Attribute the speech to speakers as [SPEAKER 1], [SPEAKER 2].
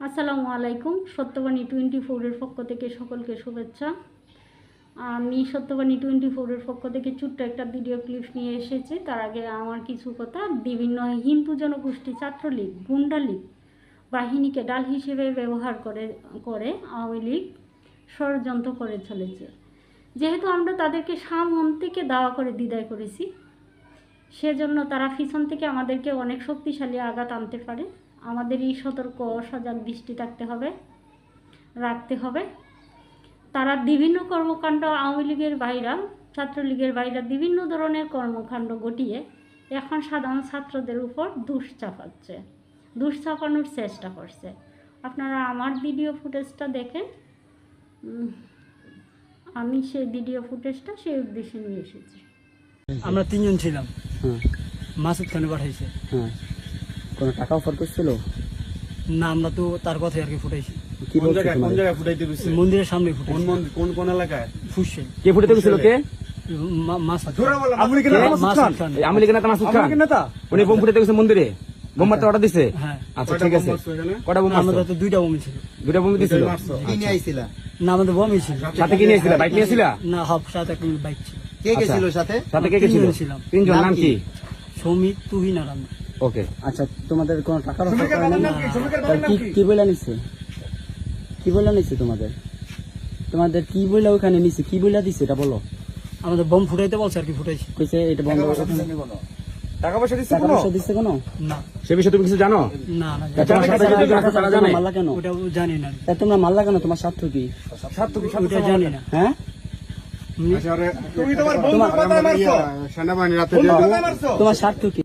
[SPEAKER 1] আসসালামু আলাইকুম। সত্যবাণী 24-এর পক্ষ থেকে সকলকে শুভেচ্ছা। আমি সত্যবাণী 24-এর পক্ষ থেকে ছোট্ট একটা ভিডিও ক্লিপ নিয়ে এসেছি। তার আগে আমার কিছু কথা। বিভিন্ন হিন্দু জনগোষ্ঠী ছাত্রলীগ গুন্ডালীগ বাহিনীকে ডাল হিসেবে ব্যবহার করে আওয়ামী লীগ ষড়যন্ত্র করে চলেছে। যেহেতু আমরা তাদেরকে সামন থেকে দাওয়া করে বিদায় করেছি, সেজন্য তারা পিছন থেকে আমাদেরকে অনেক শক্তিশালী আঘাত আনতে পারে। আমাদেরই সতর্ক সজাগ দৃষ্টি রাখতে হবে। তারা বিভিন্ন কর্মকাণ্ড আওয়ামী লীগের বাইরা ছাত্রলীগের বাইরা বিভিন্ন ধরনের কর্মকাণ্ড ঘটিয়ে এখন সাধারণ ছাত্রদের উপর দুষ চাপানোর চেষ্টা করছে। আপনারা আমার ভিডিও ফুটেজটা দেখেন। আমি সেই ভিডিও ফুটেজটা সেই উদ্দেশ্যে নিয়ে এসেছি।
[SPEAKER 2] আমরা তিনজন ছিলাম। মাসুদ খানে পাঠাইছে।
[SPEAKER 3] কোনো টাকা অফার করছিল
[SPEAKER 2] না, আমরা তো তার কথাই আর কি ফুটাইছি।
[SPEAKER 3] কি বলছো?
[SPEAKER 4] কোন জায়গায় ফুটাইতে গেছে?
[SPEAKER 2] মন্দিরের সামনে ফুটাইছি।
[SPEAKER 4] কোন এলাকায়?
[SPEAKER 2] ফুসছে
[SPEAKER 3] কে ফুটাইতে গেছিল? কে?
[SPEAKER 2] মাসুদ
[SPEAKER 4] আমলি কেন
[SPEAKER 2] মাসুদ খান।
[SPEAKER 3] আমলি কেন মাসুদ খান?
[SPEAKER 4] নেতা
[SPEAKER 3] উনি বোম ফুটাইতে গেছে মন্দিরে। বোম মারতে অর্ডার দিছে।
[SPEAKER 2] হ্যাঁ,
[SPEAKER 3] আচ্ছা ঠিক আছে। কটা বোম
[SPEAKER 2] আমাদের
[SPEAKER 3] মারছো?
[SPEAKER 2] তো দুইটা বোম ছিল।
[SPEAKER 3] দুটা বোম দিছিল।
[SPEAKER 4] নিয়ে আইছিলা?
[SPEAKER 2] না, আমাদের বোমই ছিল।
[SPEAKER 3] সাথে কি নিয়েছিলা? বাইক নিয়েছিলা?
[SPEAKER 2] না, হাফ সাথে একটা বাইক ছিল।
[SPEAKER 4] কে গেছিল সাথে?
[SPEAKER 3] সাথে কে কে ছিল?
[SPEAKER 2] তিনজন ছিলাম।
[SPEAKER 3] তিনজন। নাম কি?
[SPEAKER 2] সৌমিত, তুহিন আর আমি।
[SPEAKER 3] ওকে।
[SPEAKER 5] আচ্ছা, তোমাদের কোনো টাকার অফার
[SPEAKER 4] শ্রমিকের
[SPEAKER 5] করে
[SPEAKER 4] বাবার
[SPEAKER 5] না?
[SPEAKER 4] নাম কি? শ্রমিকের বাবার নাম কি?
[SPEAKER 5] কি বলে নিচ্ছে? কি বলে নিচ্ছে তোমাদের কি বলে ওখানে নিচ্ছে? কি বলে দিচ্ছে এটা বলো।
[SPEAKER 2] আমাদের বোম ফুটাইতে বলছে আর কি ফুটাইছি।
[SPEAKER 5] কইছে এটা বন্ধ করে দাও।
[SPEAKER 4] টাকা পয়সা দিচ্ছে
[SPEAKER 5] টাকা
[SPEAKER 4] কোনো?
[SPEAKER 5] পয়সা দিচ্ছে কোনো?
[SPEAKER 2] না
[SPEAKER 3] সে বিষয়ে তুমি কিছু জানো?
[SPEAKER 2] না না,
[SPEAKER 5] তোমার সাথে যদি টাকা তারা জানে মাল্লা কেন?
[SPEAKER 2] ওটা জানি না।
[SPEAKER 5] তা তোমরা মাল্লা কেন? তোমার স্বার্থ কি?
[SPEAKER 2] ওটা জানি না।
[SPEAKER 5] হ্যাঁ,
[SPEAKER 4] তুমি তোমার বন্ধুর কথায় মারছো? সেনাবাহিনী রাতে
[SPEAKER 5] তোমার স্বার্থ কি?